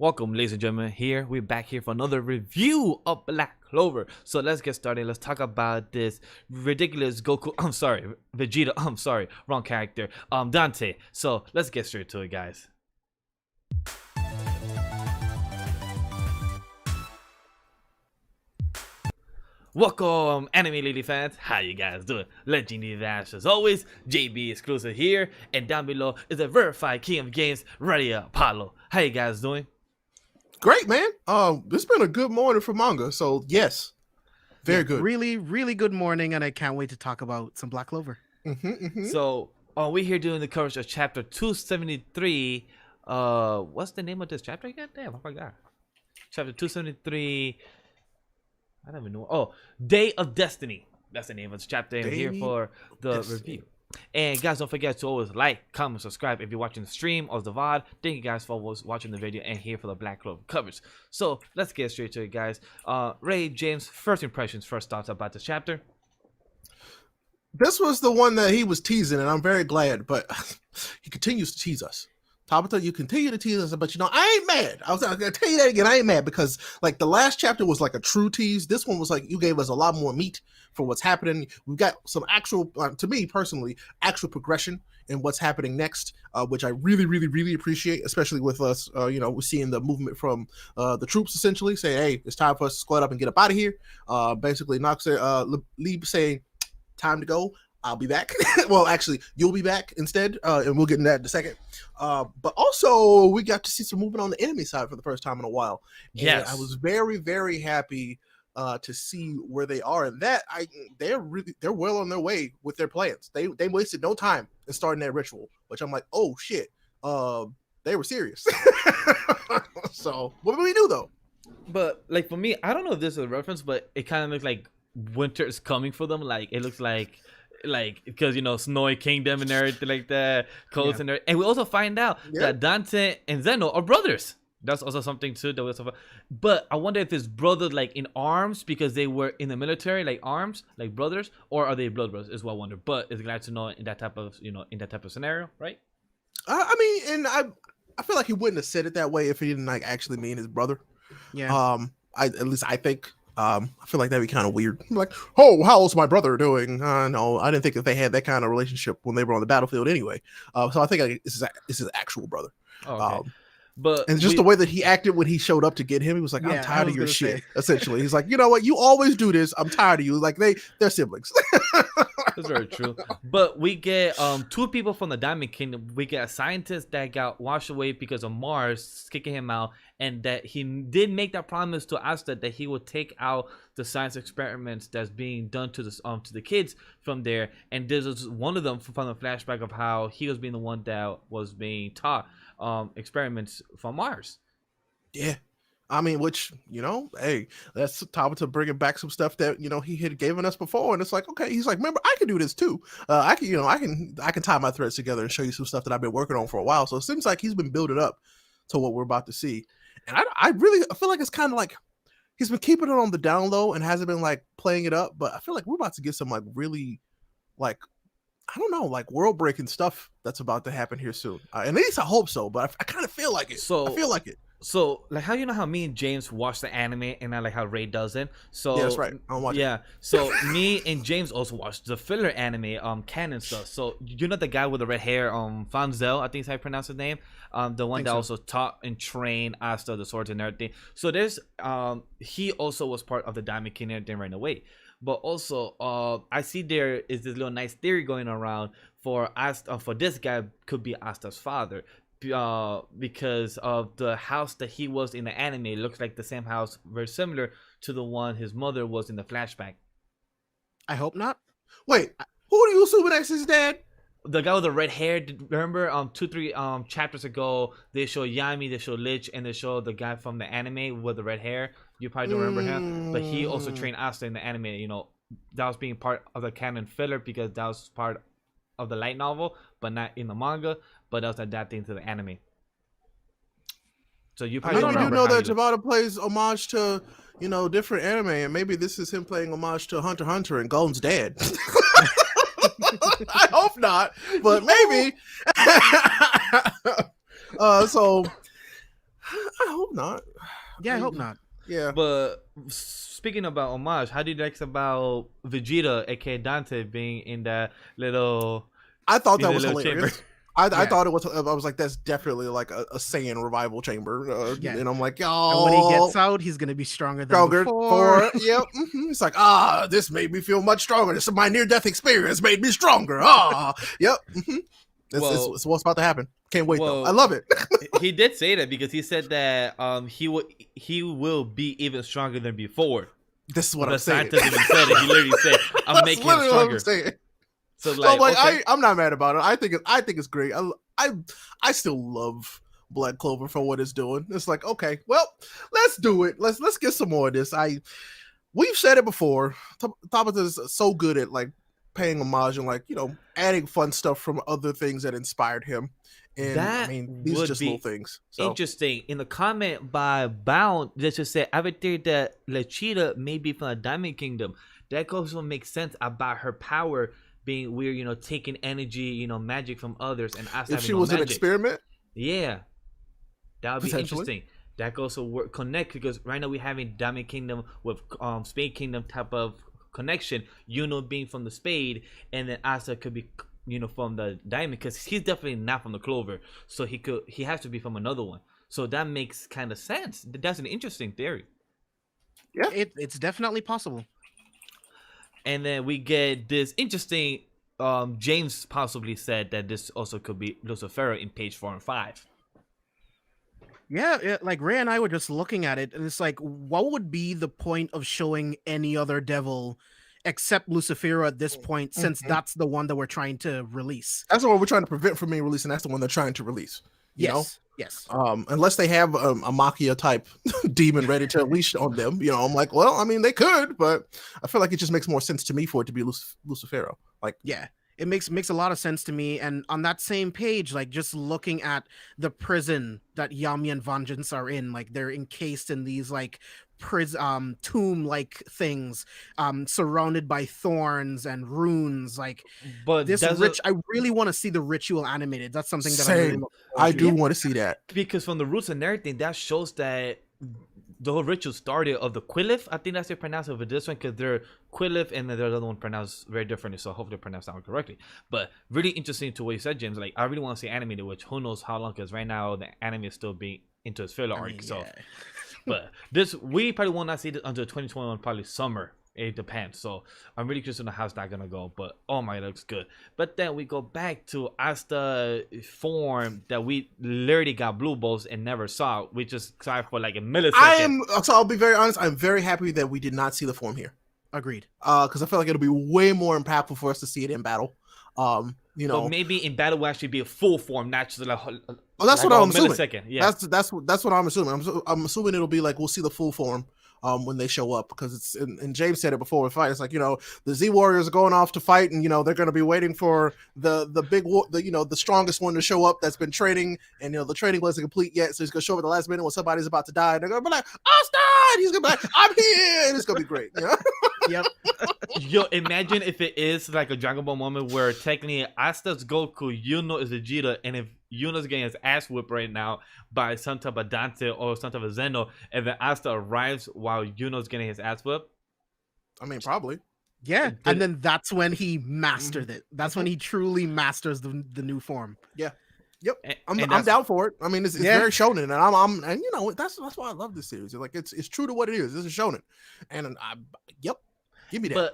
Welcome, ladies and gentlemen. We're back here for another review of Black Clover. So let's get started. Let's talk about this ridiculous Goku. I'm sorry, Vegeta. I'm sorry, wrong character. Dante. So let's get straight to it, guys. Welcome, anime lady fans. How you guys doing? LegendDVash as always. JBXclusive here, and down below is a verified king of games, RayApollo. How you guys doing? Great, man. It's been a good morning for manga, so yes, very good. Really good morning, and I can't wait to talk about some Black Clover. So, we're here doing the coverage of chapter 273. What's the name of this chapter again? Damn, I forgot. Chapter 273. I don't even know. Oh, Day of Destiny. That's the name of the chapter. I'm here for the review. And guys, don't forget to always like, comment, subscribe if you're watching the stream or the VOD. Thank you guys for watching the video and here for the Black Clover coverage. So let's get straight to it, guys. Ray, James, first impressions, first thoughts about the chapter. This was the one that he was teasing, and I'm very glad, but he continues to tease us. Tabata, you continue to tease us, but I ain't mad. I was gonna tell you that again. I ain't mad because like the last chapter was like a true tease. This one was like you gave us a lot more meat for what's happening. We've got some actual, to me personally, actual progression in what's happening next, which I really appreciate, especially with us. We're seeing the movement from the troops essentially saying, "Hey, it's time for us to squad up and get up out of here." Basically, Nacht Lieb saying, "Time to go. I'll be back." Well, actually, you'll be back instead, and we'll get into that in a second. But also, we got to see some movement on the enemy side for the first time in a while. And yes, I was very happy to see where they are, and that they're well on their way with their plans. They wasted no time in starting that ritual, which I'm like, oh shit, they were serious. So what do we do though? But like for me, I don't know if this is a reference, but it kind of looks like winter is coming for them. Like it looks like because Snowy Kingdom and everything like that, codes and everything. And we also find out that Dante and Zeno are brothers. That's also something too that we also. But I wonder if it's brothers like in arms because they were in the military, like arms, like brothers, or are they blood brothers? Is what I wonder. But it's glad to know in that type of scenario, right? I mean, and I feel like he wouldn't have said it that way if he didn't like actually mean his brother. Yeah. At least I think. I feel like that'd be kind of weird. Like, oh, how's my brother doing? No, I didn't think that they had that kind of relationship when they were on the battlefield anyway. So I think this is his actual brother. Oh, okay. And just the way that he acted when he showed up to get him, he was like, I'm tired of your shit. Essentially, he's like, you know what? You always do this. I'm tired of you. Like they're siblings. That's very true. But we get two people from the Diamond Kingdom. We get a scientist that got washed away because of Mars kicking him out, and that he did make that promise to Asta that he would take out the science experiments that's being done to the kids from there. And this is one of them from the flashback of how he was being the one that was being taught experiments from Mars. Yeah. I mean, which, hey, that's Tabata bringing back some stuff that, he had given us before. And it's like, okay, he's like, remember, I can do this too. I can tie my threads together and show you some stuff that I've been working on for a while. So it seems like he's been building up to what we're about to see. And I feel like it's kind of like he's been keeping it on the down low and hasn't been like playing it up. But I feel like we're about to get some like really like, I don't know, like world breaking stuff that's about to happen here soon. At least I hope so. But I kind of feel like it. I feel like it. So, like, how how me and James watch the anime and not like how Ray doesn't. So yeah, that's right. I'm watching. Yeah. So me and James also watched the filler anime, canon stuff. So the guy with the red hair, Fanzel, I think is how you pronounce his name. The one that also taught and trained Asta the swords and everything. So there's he also was part of the Diamond King and everything right away. But also, I see there is this little nice theory going around for Asta, for this guy could be Asta's father. Because of the house that he was in the anime, it looks like the same house, very similar to the one his mother was in the flashback. I hope not. Wait, who do you assume that's his dad? The guy with the red hair. Remember, 2-3 chapters ago, they show Yami, they show Lich, and they show the guy from the anime with the red hair. You probably don't remember him, but he also trained Asta in the anime. That was being part of the canon filler because that was part of the light novel, but not in the manga. But that was adapting to the anime. So you probably don't remember. I do know that Tabata plays homage to, different anime, and maybe this is him playing homage to Hunter x Hunter and Gon's dad. I hope not, but maybe. So I hope not. Yeah, I hope not. Yeah. But speaking about homage, how do you like about Vegeta, aka Dante, being in that little? I thought in that the was little hilarious. chamber? I thought it was. I was like, that's definitely like a Saiyan revival chamber. Yeah. And I'm like, And when he yo, gets out, he's gonna be stronger than stronger. before. Yep. It's like, this made me feel much stronger. This is my near-death experience made me stronger. Yep. It's what's about to happen. Can't wait though. I love it. He did say that because he said that he will be even stronger than before. This is what The I'm saying. scientist even said it. He literally said, "I'm That's making him literally what I'm stronger." saying. So So like, okay. I'm not mad about it. I think it's great. I still love Black Clover for what it's doing. It's like, okay, well, let's do it. Let's get some more of this. We've said it before. Tabata is so good at like paying homage and like, you know, adding fun stuff from other things that inspired him. And That I mean, these are would just be little things. So Interesting. In the comment by Bound, they just said, "I would think that Lechita may be from the Diamond Kingdom. That also makes sense about her power being weird, you know, taking energy, you know, magic from others, and us if having she no was an magic." experiment, Yeah, that would be Potentially. interesting. That could also connect because right now we're having Diamond Kingdom with Spade Kingdom type of connection. Yuno being from the Spade, and then Asta could be, you know, from the Diamond because he's definitely not from the Clover, so he has to be from another one. So that makes kind of sense. That's an interesting theory. yeah. It's definitely possible. And then we get this interesting. James possibly said that this also could be Lucifera in page 4 and 5. Yeah, like Ray and I were just looking at it, and it's like, what would be the point of showing any other devil except Lucifera at this point, since that's the one that we're trying to release? That's what we're trying to prevent from being released, and that's the one they're trying to release. You know? Yes. Unless they have a Machia type demon ready to unleash on them, you know, I'm like, well, I mean, they could, but I feel like it just makes more sense to me for it to be Lucifero. Like, Yeah, it makes a lot of sense to me. And on that same page, like just looking at the prison that Yami and Vengeance are in, like they're encased in these like tomb like things, surrounded by thorns and runes. Like But this does I really want to see the ritual animated. That's something that Same. I do want to see that. because from the roots and everything, that shows that the whole ritual started of the Quilif. I think that's how you pronounce it for this one because they're Quilif and then the other one pronounced very differently. So hopefully I pronounced that one correctly. But really interesting to what you said, James. Like I really want to see animated, which who knows how long? Because right now the anime is still being into its filler arc. So, but this we probably will not see this until 2021, probably summer. It depends. So I'm really curious on how's that gonna go. But oh my, it looks good. But then we go back to Asta form that we literally got blue balls and never saw. We just saw it for like a millisecond. So I'll be very honest. I'm very happy that we did not see the form here. Agreed. Because I feel like it'll be way more impactful for us to see it in battle. You know, But maybe in battle will actually be a full form, not just like. well, that's like what I'm assuming. millisecond. Yeah. That's what I'm assuming. I'm assuming it'll be like we'll see the full form when they show up, because it's and James said it before we fight. It's like, you know, the Z Warriors are going off to fight, and you know they're going to be waiting for the big the strongest one to show up that's been training, and you know the training wasn't complete yet, so he's going to show up at the last minute when somebody's about to die, and they're going to be like, Asta! And he's going to be like, I'm here, and it's going to be great. You know? Yep. Yo, imagine if it is like a Dragon Ball moment where technically Asta's Goku, Yuno is Vegeta, and if Yuno's getting his ass whipped right now by some type of Dante or some type of Zeno, and then Asta arrives while Yuno's getting his ass whipped. I mean, probably. Yeah, and then that's when he mastered it. That's when he truly masters the new form. Yeah. Yep. And I'm down for it. I mean, it's very shonen, and I'm and you know that's why I love this series. Like it's true to what it is. This is shonen, and yep. Give me that.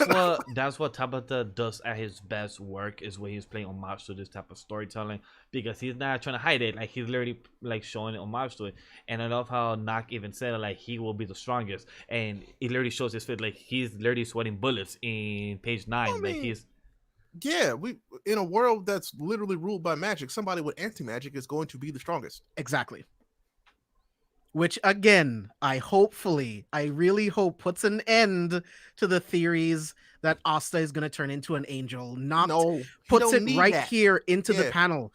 But that's what Tabata does at his best work, is when he's playing homage to this type of storytelling, because he's not trying to hide it. Like he's literally like showing homage to it. And I love how Nacht even said it, like he will be the strongest, and it literally shows his fit. Like he's literally sweating bullets in page 9. I mean, like he's we in a world that's literally ruled by magic, somebody with anti-magic is going to be the strongest. Exactly. Which again, I really hope puts an end to the theories that Asta is going to turn into an angel. Puts it right here into the panel.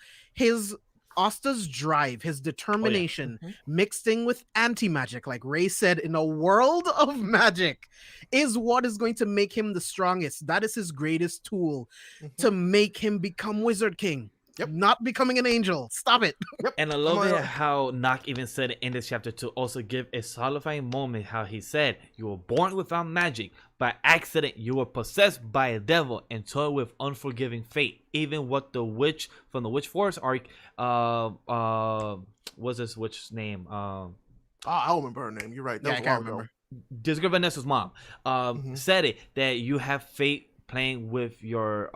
Asta's drive, his determination, mixed in with anti-magic, like Ray said, in a world of magic, is what is going to make him the strongest. That is his greatest tool to make him become Wizard King. not becoming an angel. Stop it. And I love it how Nacht even said it in this chapter to also give a solidifying moment. How he said, "You were born without magic. By accident, you were possessed by a devil and toiled with unforgiving fate. Even what the witch from the Witch Forest arc, what's this witch's name? I don't remember her name. You're right. That was I can't remember. This girl Vanessa's mom, said it that you have fate." Playing with your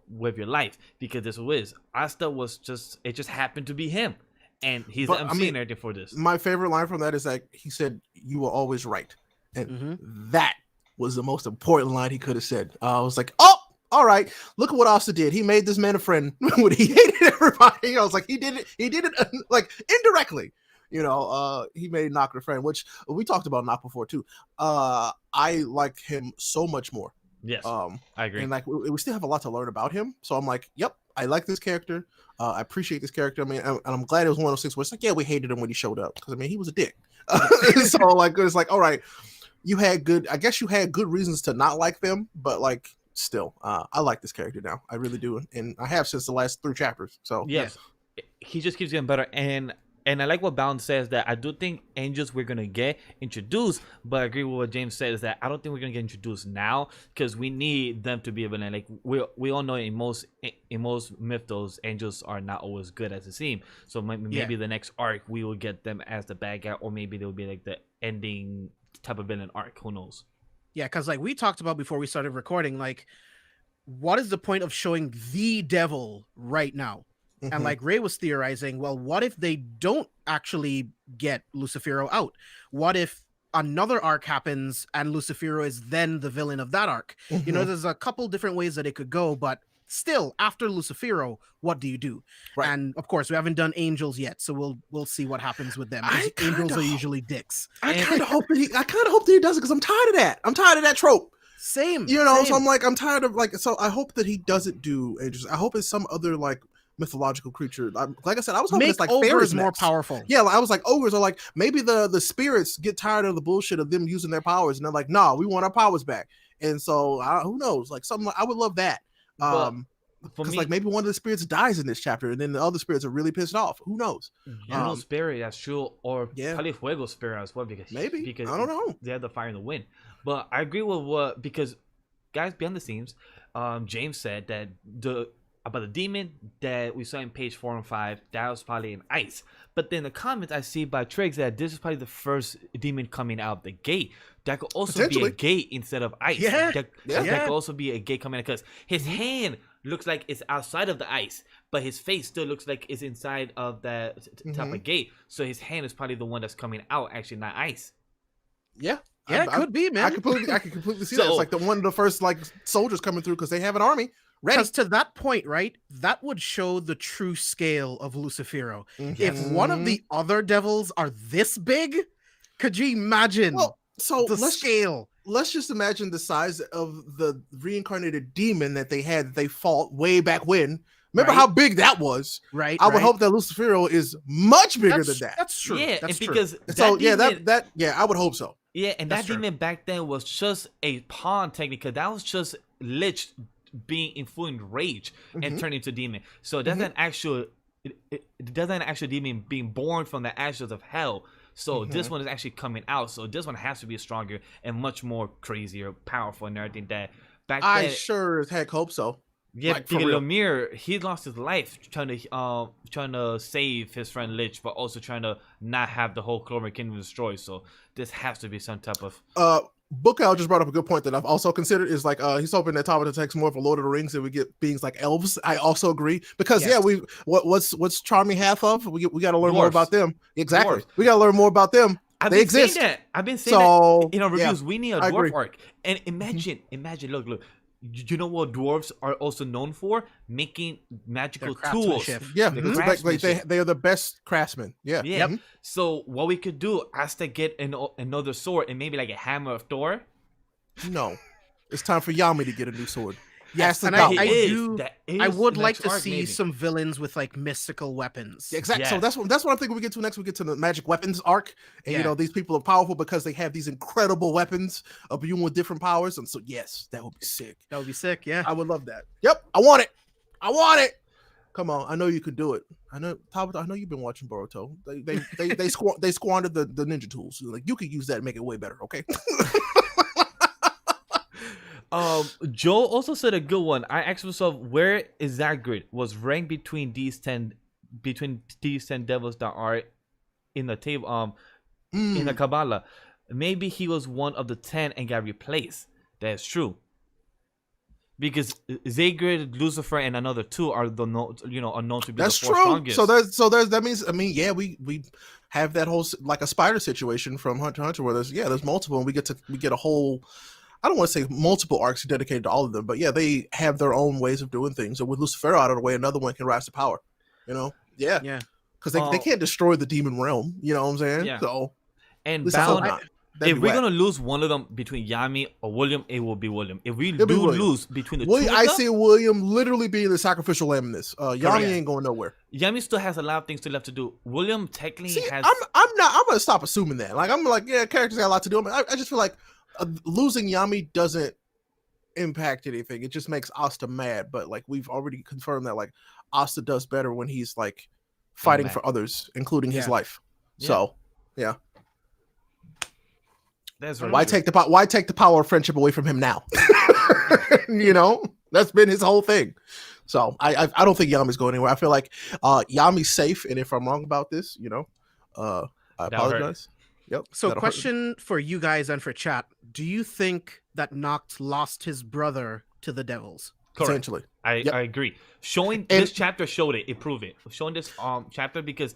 life, because this was Asta was just happened to be him, and he's emceeing everything for this. My favorite line from that is that he said, "You were always right," and that was the most important line he could have said. I was like, "Oh, all right, look at what Asta did. He made this man a friend when he hated everybody." I was like, he did it like indirectly. He made Nacht a friend, which we talked about Nacht before too. I like him so much more. Yes, I agree. And like we still have a lot to learn about him. So I'm like, yep, I like this character. I appreciate this character. I mean, and I'm glad it was one of those things where it's like, yeah, we hated him when he showed up, because I mean, he was a dick. So like, it's like, all right, I guess you had good reasons to not like them, but like, still, I like this character now. I really do, and I have since the last 3 chapters. So yes, he just keeps getting better. And I like what Bound says, that I do think angels we're gonna get introduced, but I agree with what James said, is that I don't think we're gonna get introduced now, because we need them to be a villain. Like we all know in most mythos, angels are not always good as it seems. So maybe the next arc we will get them as the bad guy, or maybe they'll be like the ending type of villain arc. Who knows? Yeah, because like we talked about before we started recording, like what is the point of showing the devil right now? And like Ray was theorizing, well, what if they don't actually get Lucifero out? What if another arc happens and Lucifero is then the villain of that arc? There's a couple different ways that it could go, but still, after Lucifero, what do you do? Right. And of course, we haven't done angels yet, so we'll see what happens with them. Angels are usually dicks. I kind of hope that he does it, because I'm tired of that. I'm tired of that trope. Same. So I'm like, I'm tired of so I hope that he doesn't do angels. I hope it's some other like mythological creature. Like I said, I was hoping it's like fairies more powerful. Yeah, I was like ogres, or like maybe the spirits get tired of the bullshit of them using their powers, and they're like, "Nah, we want our powers back." And so who knows? Like something I would love that. Because like maybe one of the spirits dies in this chapter, and then the other spirits are really pissed off. Who knows? Spirit, that's true, or probably Fuego Spirit as well, because I don't know. They have the fire and the wind. But I agree with because guys behind the scenes, James said that about the demon that we saw in page 4 and 5, that was probably in ice. But then the comments I see by Triggs that this is probably the first demon coming out of the gate. That could also be a gate instead of ice. That could also be a gate coming out, because his hand looks like it's outside of the ice, but his face still looks like it's inside of that type of gate. So his hand is probably the one that's coming out, actually not ice. Yeah, it could be, man. I can completely see that. It's like one of the first like soldiers coming through, because they have an army. Because to that point, right, that would show the true scale of Lucifero. If one of the other devils are this big, could you imagine the scale? Let's just imagine the size of the reincarnated demon that they fought way back when. Remember how big that was? Right. I would hope that Lucifero is much bigger than that. That's true. Yeah, that's true. Because I would hope so. Yeah, and that demon back then was just a pawn technique. That was just Lich being in full rage and turning into demon. So that's an actual demon being born from the ashes of hell. So this one is actually coming out. So this one has to be stronger and much more crazier, powerful, and everything. That back then, I sure as heck hope so. Yeah, like, because Lemire, he lost his life trying to save his friend Lich, but also trying to not have the whole Clover Kingdom destroyed. So this has to be some type of Bookout just brought up a good point that I've also considered, is like he's hoping that Tabata takes more of a Lord of the Rings and we get beings like elves. I also agree, because what's Charming half of? We got to learn more about them. Exactly, we got to learn more about them. They exist. I've been saying that in our reviews. We need a dwarf arc. And imagine, look. You know what dwarves are also known for? Making magical tools. Yeah, they are the best craftsmen. Yeah. Mm-hmm. So what we could do, Asta get another sword and maybe like a hammer of Thor. No, it's time for Yami to get a new sword. Yes, and I would like to see some villains with like mystical weapons. Exactly. Yes. So that's what I'm thinking we get to next. We get to the magic weapons arc, and these people are powerful because they have these incredible weapons with different powers. And so that would be sick. That would be sick. Yeah, I would love that. Yep, I want it. Come on, I know you could do it. I know, Tabata, I know you've been watching Boruto. They squandered the ninja tools. Like, you could use that and make it way better. Okay. Joe also said a good one. I asked myself, where is that grid was ranked between these 10 devils that are in the table in the Kabbalah. Maybe he was one of the 10 and got replaced. That's true. Because Zaygrid, Lucifer, and another 2 are the unknown to be the 4 strongest. So that means, I mean, yeah, we have that whole like a spider situation from Hunter x Hunter where there's multiple, and we get a whole, I don't want to say multiple arcs dedicated to all of them, but yeah, they have their own ways of doing things. And with Lucifer out of the way, another one can rise to power. Yeah, because they can't destroy the demon realm. You know what I'm saying? Yeah. So, and if we're gonna lose one of them between Yami or William, it will be William. If we lose between the two, I see William literally being the sacrificial lamb in this. Yami ain't going nowhere. Yami still has a lot of things still left to do. William technically has. I'm gonna stop assuming that. Like, I'm like, yeah, characters got a lot to do. I just feel like losing Yami doesn't impact anything. It just makes Asta mad. But like, we've already confirmed that like Asta does better when he's like fighting for others, including his life. So yeah. That's why take the power of friendship away from him now? That's been his whole thing. So I don't think Yami's going anywhere. I feel like Yami's safe, and if I'm wrong about this, I apologize. Yep. So question for you guys and for chat: do you think that Nacht lost his brother to the devils? Essentially, I agree. This chapter showed it. It proved it. Showing this chapter, because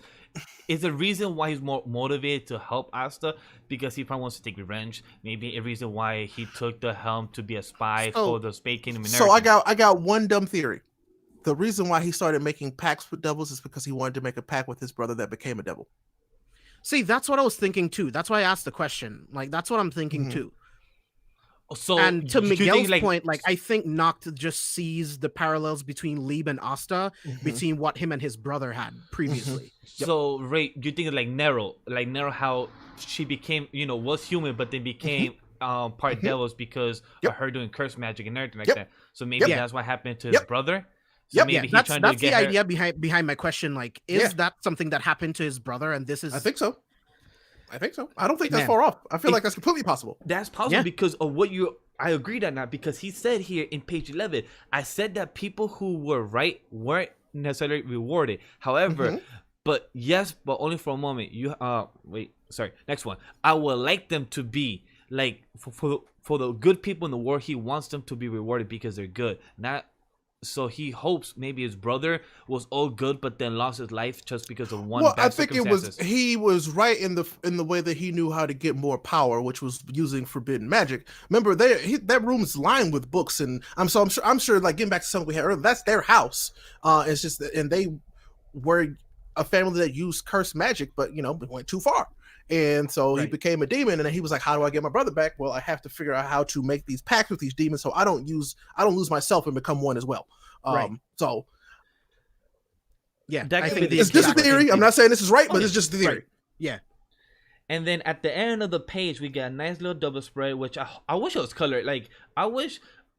it's a reason why he's more motivated to help Asta, because he probably wants to take revenge. Maybe a reason why he took the helm to be a spy for the Spade Kingdom. So I got one dumb theory. The reason why he started making pacts with devils is because he wanted to make a pact with his brother that became a devil. See, that's what I was thinking too. That's why I asked the question. Like, that's what I'm thinking too. So, and to Miguel's point, like, I think Nacht just sees the parallels between Lieb and Asta, between what him and his brother had previously. So, Ray, you think like Nero, how she became, was human, but then became part devils because of her doing curse magic and everything like that. So maybe that's what happened to his brother. So maybe that's the idea behind my question. Like, is that something that happened to his brother? And this is, I think so. I don't think that's far off. I feel like that's completely possible. That's possible because of what I agree that not, because he said here in page 11, I said that people who were right weren't necessarily rewarded. However, but only for a moment. Next one. I would like them to be like for the good people in the world. He wants them to be rewarded because they're good, not. So he hopes maybe his brother was all good, but then lost his life just because of one. Well, bad I think he was right in the way that he knew how to get more power, which was using forbidden magic. Remember, that room's lined with books, and I'm sure like getting back to something we had earlier, that's their house. It's just and they were a family that used cursed magic, but went too far. And so he became a demon, and then he was like, how do I get my brother back? Well, I have to figure out how to make these pacts with these demons so I don't lose myself and become one as well. So I think it's just a theory. I'm not saying this is right, but it's just a theory. Yeah. And then at the end of the page, we got a nice little double spread, which I wish it was colored. Like,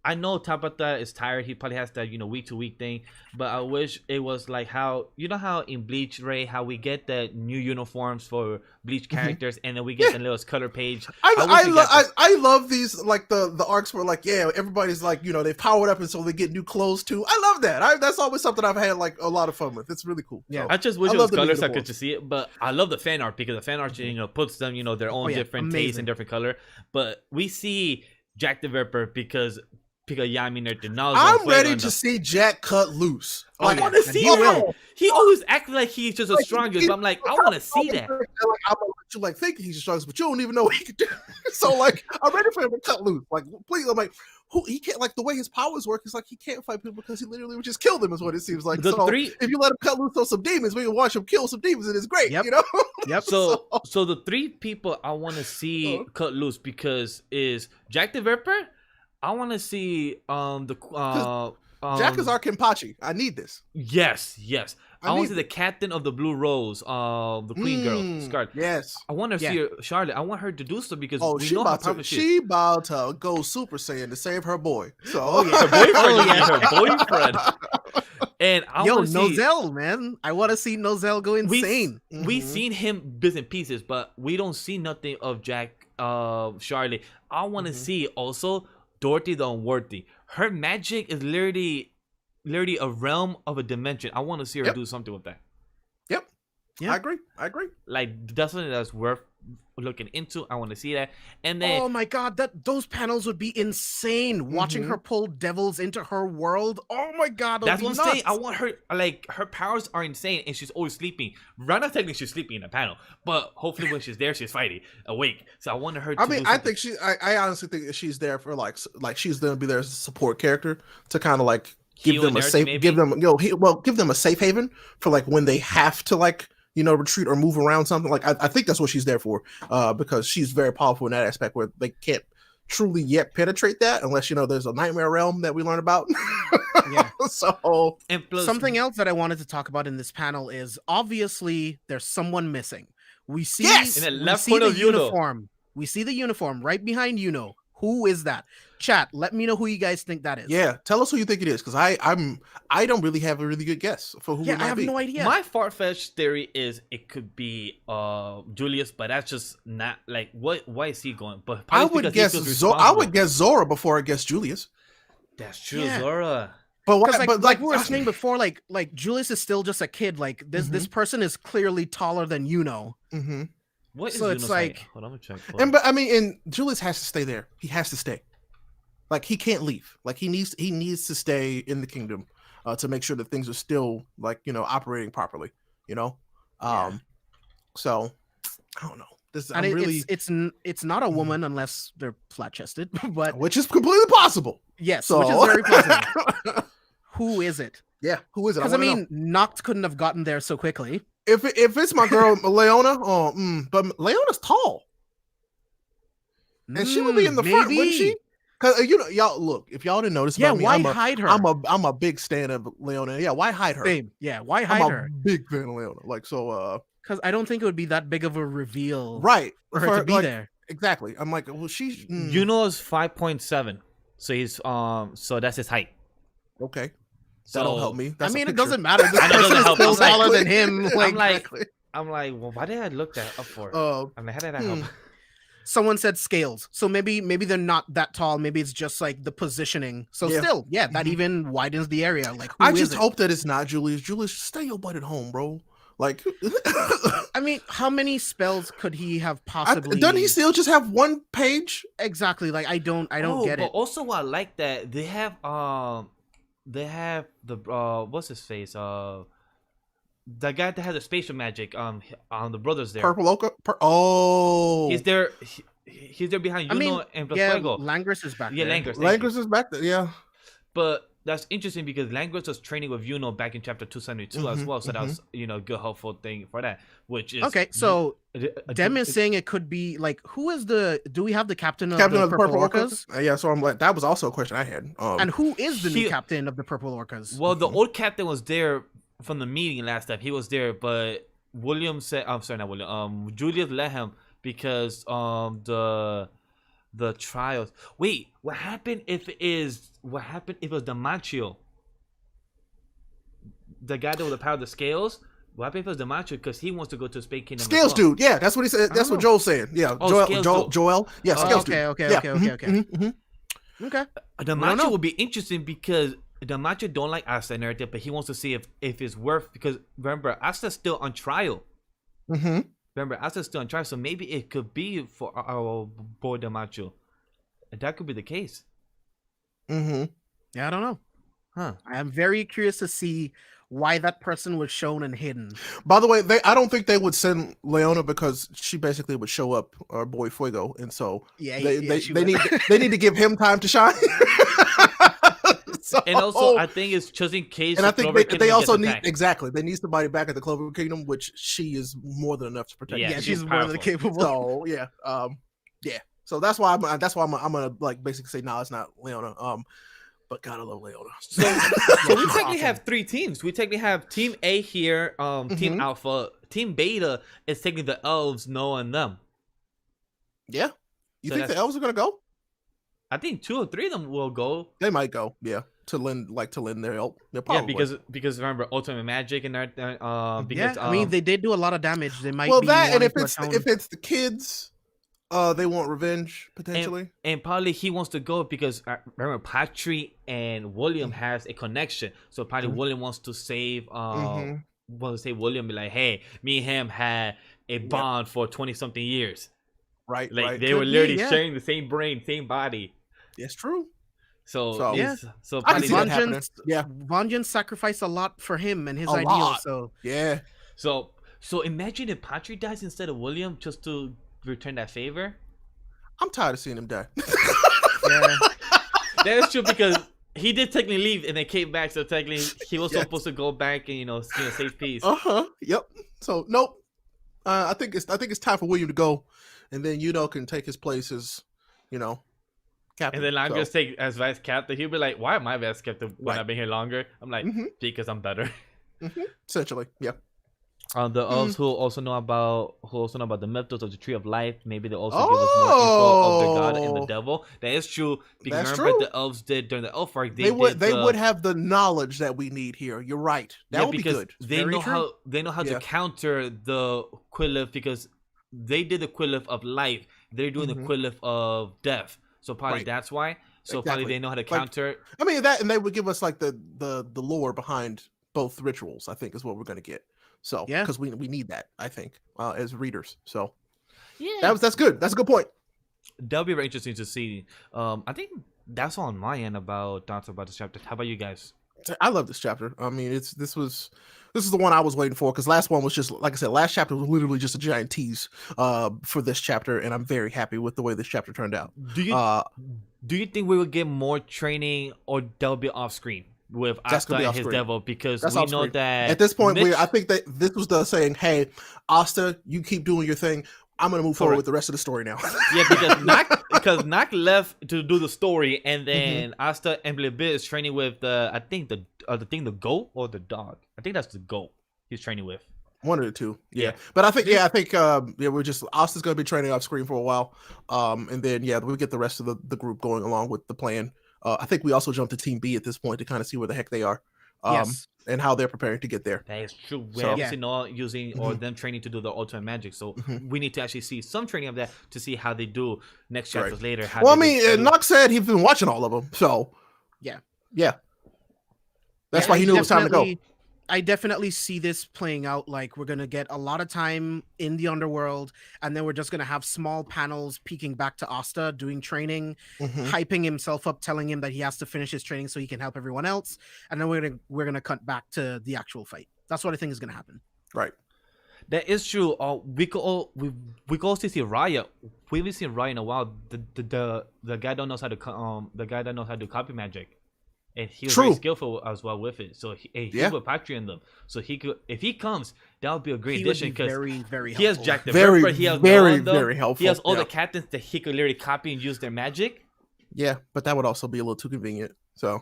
I know Tabata is tired. He probably has that, week to week thing. But I wish it was like how in Bleach, Ray, how we get the new uniforms for Bleach characters, and then we get the little color page. I love these, like the arcs where like, everybody's like, they've powered up and so they get new clothes too. I love that. That's always something I've had like a lot of fun with. It's really cool. Yeah, so, I just wish it was color so I could just see it. But I love the fan art because the fan art, puts them, their own different taste and different color. But we see Jack the Ripper because Yami I'm ready to see Jack cut loose. I want to see him. He always acts like he's just the strongest. But I'm like, I want to see that. I'm like thinking he's the strongest, but you don't even know what he can do. So like, I'm ready for him to cut loose. Like, please, I'm like, he can't, like the way his powers work. It's like he can't fight people because he literally would just kill them. Is what it seems like. If you let him cut loose on some demons, we can watch him kill some demons, and it's great. Yep. So the 3 people I want to see cut loose because is Jack the Ripper. I want to see Jack is our Kenpachi. I need this. Yes. I want to see the captain of the Blue Rose, the Queen Girl, Scarlet. Yes. I want to see Charlotte. I want her to do so because she about to go Super Saiyan to save her boy. So her boyfriend. And I Yo, want to see Nozel, man. I want to see Nozel go insane. we seen him bits and pieces, but we don't see nothing of Jack Charlie. I want to see also Dorothy the Unworthy. Her magic is literally a realm of a dimension. I want to see her do something with that. Yep. Yeah. I agree. Like, that's something that's worth looking into. I want to see that. And then, oh my god, those panels would be insane. Watching her pull devils into her world. Oh my god, that's what I'm saying. I want her, like, her powers are insane, and she's always sleeping. Right now, technically, she's sleeping in the panel, but hopefully, when she's there, she's fighting awake. So I wanted her. I think I honestly think that she's there for like she's gonna be their support character to kind of like give them a safe, give them a safe haven for like when they have to like retreat or move around something. Like I think that's what she's there for, because she's very powerful in that aspect where they can't truly yet penetrate that unless there's a nightmare realm that we learn about. Yeah. So and plus, something else that I wanted to talk about in this panel is obviously there's someone missing. We see in the left corner of uniform. We see the uniform right behind Yuno. Who is that? Chat, let me know who you guys think that is. Yeah, tell us who you think it is, because I don't really have a really good guess for who it might be. I have no idea. My far-fetched theory is it could be Julius, but that's just not like why is he going? But I would guess Zora before I guess Julius. That's true, Zora. But like we were saying before, like Julius is still just a kid. Like this person is clearly taller than Yuno. Mm-hmm. What is so it's like? Hold on, I'm gonna check. And and Julius has to stay there. He has to stay. Like he can't leave. Like he needs to stay in the kingdom to make sure that things are still like operating properly. So I don't know. It's not a woman unless they're flat chested, but which is completely possible. Yes, which is very possible. Who is it? Yeah, who is it? Because I mean, Nacht couldn't have gotten there so quickly. If it's my girl Leona, but Leona's tall, and she would be in the front, wouldn't she? Because y'all look. If y'all didn't notice, about me, why hide her? I'm a big fan of Leona. Yeah, why hide her? Same. Yeah, why hide her? I'm a big fan of Leona. Like so. Because I don't think it would be that big of a reveal, right, for her to be there. Exactly. I'm like, well, she's. Yuno's 5.7, so he's so that's his height. Okay. That'll help me. That's it doesn't matter. This I know person is still taller than him. I'm like, well, why did I look that up for? I'm like, how did that help? Someone said scales, so maybe they're not that tall. Maybe it's just like the positioning. So still, that even widens the area. Like, I just hope that it's not Julius. Julius, stay your butt at home, bro. Like, I mean, how many spells could he have possibly? Doesn't he still just have one page? Exactly. Like, I don't get it. But also, I like that they have the what's his face? The guy that has a spatial magic. On the brothers there. Purple Oka. He's there. He's there behind Yuno and Fuego. Langris is back. Yeah, there. Langris is back there. Yeah. But that's interesting because Langris was training with Yuno back in chapter 272 as well. So that was a good helpful thing for that. Which is okay. So Dem is saying it could be like, who is do we have the captain of the Purple Orcas? Yeah, so I'm like, that was also a question I had. And who is the new captain of the Purple Orcas? Well, the old captain was there from the meeting last time. He was there, but William said, I'm sorry, not William. Julius let him because the trials. Wait, what happened if it was Damacio? The guy that was the power of the scales? What happened if it was Damacio? Because he wants to go to Space Kingdom. Scales dude, yeah, that's what he said. That's what Joel's saying. Yeah, Joel. Yeah, Scales dude. Okay. Okay. Damacio will be interesting because Damacio don't like Asta and everything, but he wants to see if it's worth, because remember, Asta's still on trial. Remember, Asta's still on trial, so maybe it could be for our boy Damacio. That could be the case. Yeah, I don't know. Huh. I am very curious to see why that person was shown and hidden. By the way, I don't think they would send Leona because she basically would show up, our boy Fuego, and so they need to give him time to shine. So, and also, I think it's just in case. And I think they also need they need somebody back at the Clover Kingdom, which she is more than enough to protect. Yeah, she's more than capable. So yeah, So that's why I'm gonna like basically say no, it's not Leona. But God, I love Leona. So we technically have three teams. We technically have Team A here, Team Alpha, Team Beta is taking the elves, Noah and them. Yeah, you think the elves are gonna go? I think 2 or 3 of them will go. They might go, yeah, to lend their help. Yeah, because remember Ultimate Magic and everything. Because I mean they did do a lot of damage. They might well be that, and wanting to if it's the kids, they want revenge potentially. And probably he wants to go because remember Patrick and William has a connection, so probably William wants to save. Want to say William, be like, hey, me and him had a bond for 20-something years. Right, like right. they were literally sharing the same brain, same body. It's true. So yeah. So I can see that Vengeance, happening. Yeah, Vengeance sacrificed a lot for him and his A ideals. lot. So yeah. So imagine if Patrick dies instead of William just to return that favor. I'm tired of seeing him die. yeah. That is true because he did technically leave and then came back. So technically he was supposed to go back and save peace. Yep. So nope. I think it's time for William to go, and then can take his place as captain. And then I'm gonna take as vice captain. He'll be like, "Why am I vice captain when I've been here longer?" I'm like, "Because I'm better." Essentially, yeah. The elves who also know about the mythos of the tree of life. Maybe they also give us more info of the god and the devil. That is true. Because That's remember true. the elves did during the elf arc. They would have the knowledge that we need here. You're right. That would be good. They know how to counter the Quillif because they did the Quillif of life. They're doing the Quillif of death. So probably that's why. So probably they know how to counter. I mean that, and they would give us like the lore behind both rituals. I think is what we're gonna get. So because we need that, I think, as readers. So that's good. That's a good point. That'll be very interesting to see. I think that's all on my end about thoughts about this chapter. How about you guys? I love this chapter. I mean, this is the one I was waiting for because last one was just like I said. Last chapter was literally just a giant tease for this chapter, and I'm very happy with the way this chapter turned out. Do you think we will get more training, or that'll be off screen with Asta and his devil? Because we know that at this point, I think that this was the saying, "Hey, Asta, you keep doing your thing. I'm gonna move forward with the rest of the story now." Yeah, because Nacht left to do the story, and then Asta and Blibit is training with the goat or the dog. I think that's the goat he's training with. One of the two. Yeah. But I think we're just Asta's gonna be training off screen for a while. And then we get the rest of the group going along with the plan. I think we also jump to Team B at this point to kind of see where the heck they are. And how they're preparing to get there. That is true. We haven't seen all using or them training to do the ultimate magic. So we need to actually see some training of that to see how they do next chapters later. Well, I mean, Nox said he's been watching all of them. So yeah. That's why he knew it was time to go. I definitely see this playing out like we're going to get a lot of time in the underworld, and then we're just going to have small panels peeking back to Asta doing training, hyping himself up, telling him that he has to finish his training so he can help everyone else. And then we're going to cut back to the actual fight. That's what I think is going to happen. Right. That is true. We could also see Raya. We haven't seen Raya in a while. The guy that knows how to copy magic. And he was very skillful as well with it. So he would Patreon them. So he could, if he comes, that would be a great addition because very, very he has Jack the Ripper. He has very helpful. He has all the captains that he could literally copy and use their magic. Yeah, but that would also be a little too convenient. So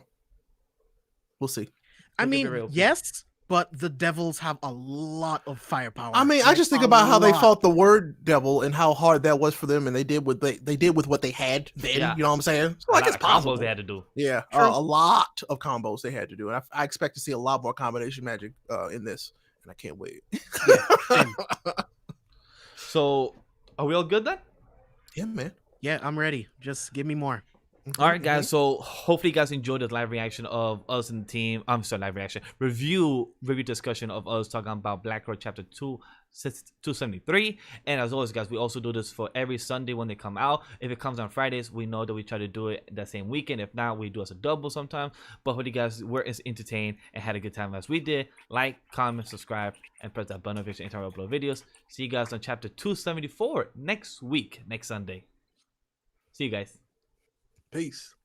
we'll see. I mean, yes, but the devils have a lot of firepower. I mean, I just think about how they fought the word devil and how hard that was for them, and they did what they had then. You know what I'm saying? So like it's possible combos they had to do. Yeah, a lot of combos they had to do, and I expect to see a lot more combination magic in this, and I can't wait. So, are we all good then? Yeah, man. Yeah, I'm ready. Just give me more. All right, guys. So hopefully you guys enjoyed the live reaction of us and the team. I'm sorry, live reaction review discussion of us talking about BlackClover chapter 273. And as always, guys, we also do this for every Sunday when they come out. If it comes on Fridays, we know that we try to do it that same weekend. If not, we do as a double sometimes. But hope you guys were as entertained and had a good time as we did. Like, comment, subscribe, and press that bell notification anytime we upload videos. See you guys on chapter 274 next week, next Sunday. See you guys. Peace.